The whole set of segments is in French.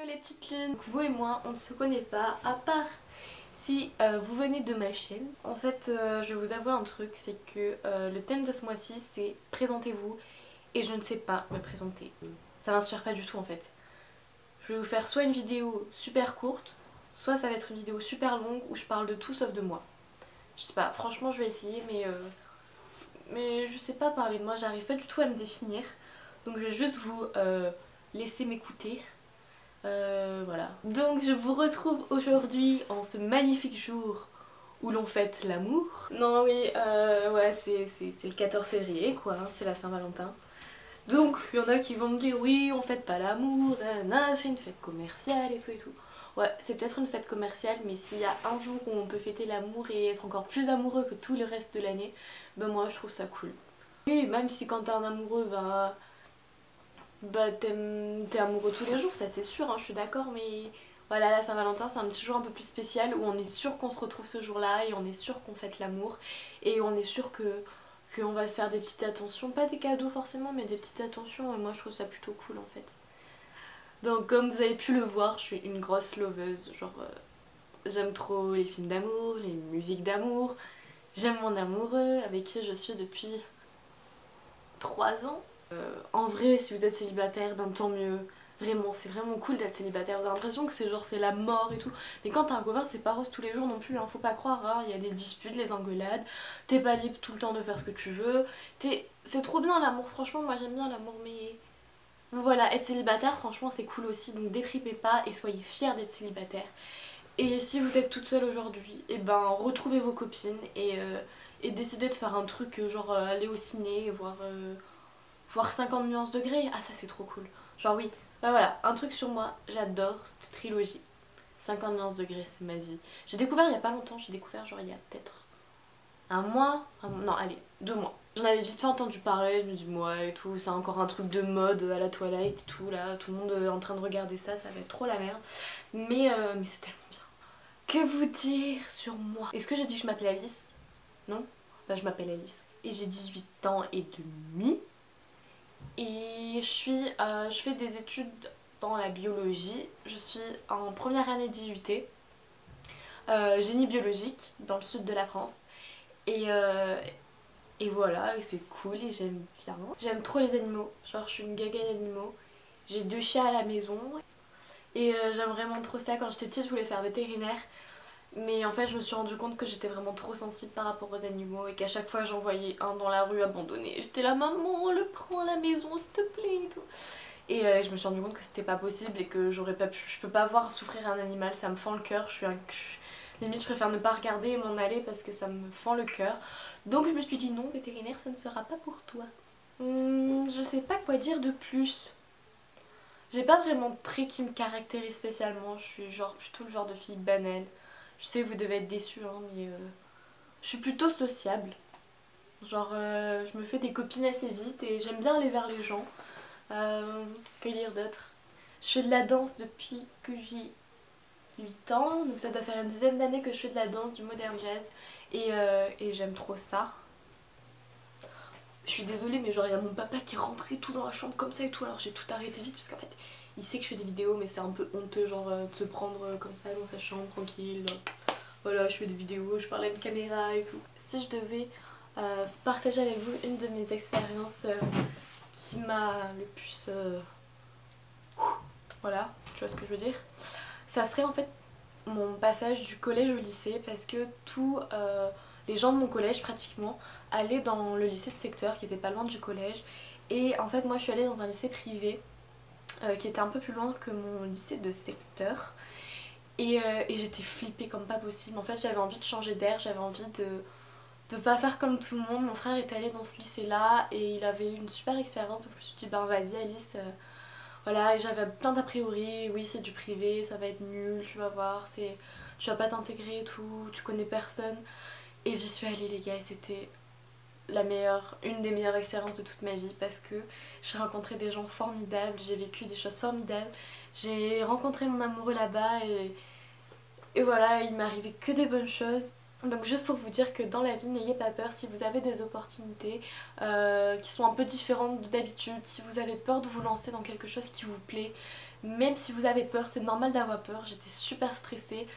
Hello les petites lunes. Vous et moi on ne se connaît pas à part si vous venez de ma chaîne. En fait je vais vous avouer un truc, c'est que le thème de ce mois-ci c'est présentez-vous et je ne sais pas me présenter. Ça m'inspire pas du tout en fait. Je vais vous faire soit une vidéo super courte, soit ça va être une vidéo super longue où je parle de tout sauf de moi. Je sais pas, franchement je vais essayer mais je sais pas parler de moi, j'arrive pas du tout à me définir. Donc je vais juste vous laisser m'écouter. Voilà. Donc je vous retrouve aujourd'hui en ce magnifique jour où l'on fête l'amour. Non oui, ouais c'est le 14 février quoi, hein, c'est la Saint-Valentin. Donc il y en a qui vont me dire oui on fête pas l'amour, c'est une fête commerciale et tout et tout. Ouais c'est peut-être une fête commerciale mais s'il y a un jour où on peut fêter l'amour et être encore plus amoureux que tout le reste de l'année, ben moi je trouve ça cool. Oui même si quand t'es un amoureux t'es amoureux tous les jours, ça c'est sûr, hein, je suis d'accord, mais voilà, la Saint-Valentin c'est un petit jour un peu plus spécial où on est sûr qu'on se retrouve ce jour-là et on est sûr qu'on fête l'amour et on est sûr qu'on va se faire des petites attentions, pas des cadeaux forcément, mais des petites attentions et moi je trouve ça plutôt cool en fait. Donc comme vous avez pu le voir, je suis une grosse loveuse, genre j'aime trop les films d'amour, les musiques d'amour, j'aime mon amoureux avec qui je suis depuis 3 ans. En vrai si vous êtes célibataire ben tant mieux, vraiment c'est vraiment cool d'être célibataire, vous avez l'impression que c'est genre c'est la mort et tout, mais quand t'as un copain c'est pas rose tous les jours non plus, hein. Faut pas croire, hein. Il y a des disputes, les engueulades, t'es pas libre tout le temps de faire ce que tu veux, c'est trop bien l'amour, franchement moi j'aime bien l'amour mais voilà, être célibataire franchement c'est cool aussi, donc déprimez pas et soyez fiers d'être célibataire. Et si vous êtes toute seule aujourd'hui, et ben retrouvez vos copines et décidez de faire un truc genre aller au ciné, voir 50 nuances de Grey. Ah ça c'est trop cool. Genre oui, bah voilà, un truc sur moi, j'adore cette trilogie. 50 nuances de Grey, c'est ma vie. J'ai découvert il y a pas longtemps, j'ai découvert genre il y a peut-être un mois, non allez, 2 mois. J'en avais vite fait entendu parler, je me dis ouais et tout, c'est encore un truc de mode à la Twilight et tout là, tout le monde est en train de regarder ça, ça va être trop la merde. Mais c'est tellement bien. Que vous dire sur moi? Est-ce que j'ai dit que je m'appelais Alice? Non? Bah je m'appelle Alice. Et j'ai 18 ans et demi. Et je fais des études dans la biologie. Je suis en première année d'IUT, génie biologique, dans le sud de la France. Et voilà, et c'est cool et j'aime bien. J'aime trop les animaux, genre je suis une gaga d'animaux. J'ai 2 chiens à la maison. Et j'aime vraiment trop ça. Quand j'étais petite je voulais faire vétérinaire. Mais en fait je me suis rendu compte que j'étais vraiment trop sensible par rapport aux animaux et qu'à chaque fois j'en voyais un dans la rue abandonné, j'étais là maman le prends à la maison s'il te plaît et tout. Et je me suis rendu compte que c'était pas possible et que j'aurais pas pu, je peux pas voir souffrir un animal, ça me fend le cœur, limite je préfère ne pas regarder et m'en aller parce que ça me fend le cœur. Donc je me suis dit non, vétérinaire ça ne sera pas pour toi. Je sais pas quoi dire de plus. J'ai pas vraiment de trait qui me caractérise spécialement, je suis genre plutôt le genre de fille banale. Je sais vous devez être déçus hein, mais je suis plutôt sociable. Genre je me fais des copines assez vite et j'aime bien aller vers les gens. Que lire d'autre? Je fais de la danse depuis que j'ai 8 ans, donc ça doit faire une dizaine d'années que je fais de la danse, du modern jazz et j'aime trop ça. Je suis désolée mais genre il y a mon papa qui est rentré tout dans la chambre comme ça et tout, alors j'ai tout arrêté vite parce qu'en fait il sait que je fais des vidéos mais c'est un peu honteux genre de se prendre comme ça dans sa chambre tranquille. Voilà, je fais des vidéos, je parle à une caméra et tout. Si je devais partager avec vous une de mes expériences qui m'a le plus... voilà, tu vois ce que je veux dire, ça serait en fait mon passage du collège au lycée parce que tous les gens de mon collège pratiquement allaient dans le lycée de secteur qui était pas loin du collège et en fait moi je suis allée dans un lycée privé qui était un peu plus loin que mon lycée de secteur. Et j'étais flippée comme pas possible. En fait j'avais envie de changer d'air, j'avais envie de pas faire comme tout le monde. Mon frère était allé dans ce lycée là et il avait eu une super expérience, donc je me suis dit ben vas-y Alice, voilà. Et j'avais plein d'a priori, oui c'est du privé, ça va être nul, tu vas voir, tu vas pas t'intégrer et tout, tu connais personne. Et j'y suis allée les gars et c'était une des meilleures expériences de toute ma vie parce que j'ai rencontré des gens formidables, j'ai vécu des choses formidables, j'ai rencontré mon amoureux là-bas et voilà, il m'est arrivé que des bonnes choses. Donc juste pour vous dire que dans la vie, n'ayez pas peur si vous avez des opportunités qui sont un peu différentes d'habitude, si vous avez peur de vous lancer dans quelque chose qui vous plaît, Même si vous avez peur, c'est normal d'avoir peur, j'étais super stressée.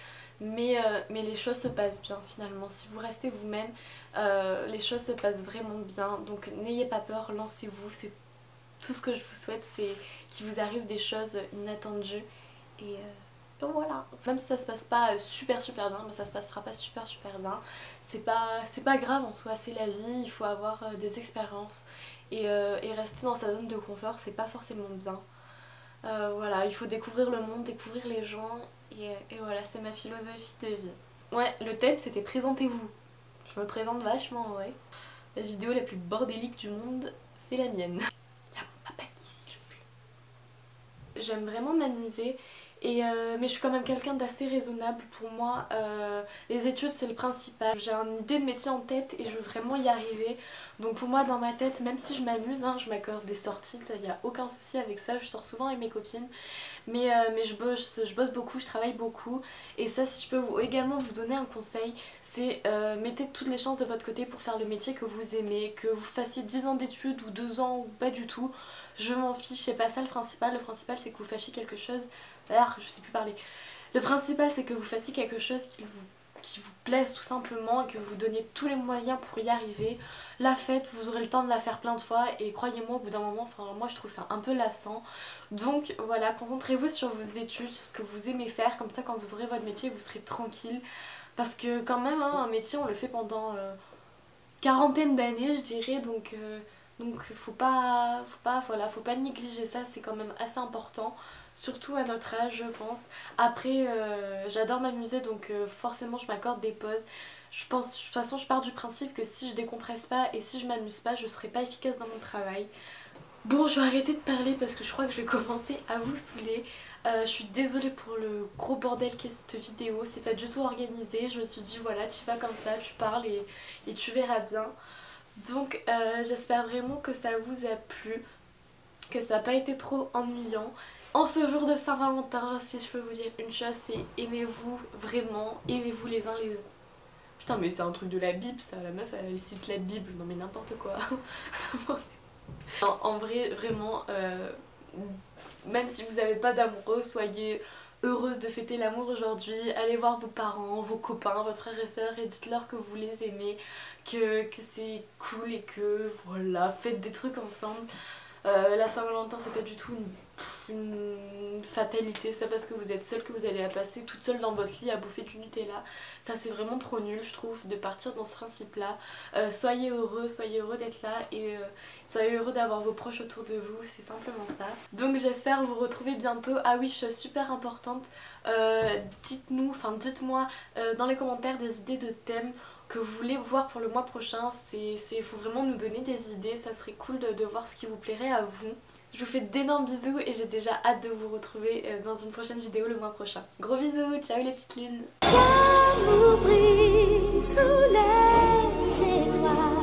Mais les choses se passent bien finalement. Si vous restez vous-même, les choses se passent vraiment bien. Donc n'ayez pas peur, lancez-vous. C'est tout ce que je vous souhaite, c'est qu'il vous arrive des choses inattendues. Et voilà. Même si ça se passe pas super bien, mais ça se passera pas super bien. C'est pas grave en soi, c'est la vie. Il faut avoir des expériences. Et rester dans sa zone de confort, c'est pas forcément bien. Voilà, il faut découvrir le monde, découvrir les gens. Et voilà, c'est ma philosophie de vie. Ouais, le thème c'était présentez-vous. Je me présente vachement, ouais. La vidéo la plus bordélique du monde, c'est la mienne. Il y a mon papa qui siffle. J'aime vraiment m'amuser. Mais je suis quand même quelqu'un d'assez raisonnable. Pour moi, les études c'est le principal. J'ai une idée de métier en tête et je veux vraiment y arriver. Donc pour moi dans ma tête, même si je m'amuse, hein, je m'accorde des sorties, il n'y a aucun souci avec ça. Je sors souvent avec mes copines. Mais je bosse beaucoup, je travaille beaucoup. Et ça, si je peux également vous donner un conseil, c'est mettez toutes les chances de votre côté pour faire le métier que vous aimez. Que vous fassiez 10 ans d'études ou 2 ans ou pas du tout. Je m'en fiche, c'est pas ça le principal. Le principal c'est que vous fassiez quelque chose... Alors, je sais plus parler. Le principal c'est que vous fassiez quelque chose qui vous plaise tout simplement et que vous donniez tous les moyens pour y arriver. La fête, vous aurez le temps de la faire plein de fois et croyez-moi au bout d'un moment, enfin moi je trouve ça un peu lassant. Donc voilà, concentrez-vous sur vos études, sur ce que vous aimez faire, comme ça quand vous aurez votre métier vous serez tranquille. Parce que quand même hein, un métier on le fait pendant quarantaine d'années je dirais, donc faut pas négliger ça, c'est quand même assez important. Surtout à notre âge je pense. Après j'adore m'amuser donc forcément je m'accorde des pauses. Je pense, de toute façon je pars du principe que si je décompresse pas et si je m'amuse pas je serai pas efficace dans mon travail. Bon je vais arrêter de parler parce que je crois que je vais commencer à vous saouler. Je suis désolée pour le gros bordel qu'est cette vidéo, c'est pas du tout organisé. Je me suis dit voilà tu vas comme ça, tu parles et tu verras bien. Donc j'espère vraiment que ça vous a plu, que ça n'a pas été trop ennuyant. En ce jour de Saint-Valentin, si je peux vous dire une chose, c'est aimez-vous vraiment, aimez-vous les uns les autres. Putain mais c'est un truc de la Bible ça, la meuf elle cite la Bible, non mais n'importe quoi. En vrai vraiment, même si vous n'avez pas d'amoureux, soyez heureuse de fêter l'amour aujourd'hui. Allez voir vos parents, vos copains, vos frères et sœurs et dites-leur que vous les aimez, que c'est cool et que voilà, faites des trucs ensemble. La Saint-Valentin c'est pas du tout une fatalité, c'est pas parce que vous êtes seule que vous allez la passer toute seule dans votre lit à bouffer du Nutella. Ça c'est vraiment trop nul je trouve de partir dans ce principe là. Soyez heureux d'être là et soyez heureux d'avoir vos proches autour de vous, c'est simplement ça. Donc j'espère vous retrouver bientôt. Ah oui, chose super importante, dites-moi dans les commentaires des idées de thèmes que vous voulez voir pour le mois prochain. Il faut vraiment nous donner des idées, ça serait cool de voir ce qui vous plairait à vous. Je vous fais d'énormes bisous et j'ai déjà hâte de vous retrouver dans une prochaine vidéo le mois prochain. Gros bisous, ciao les petites lunes. L'amour brille sous les étoiles.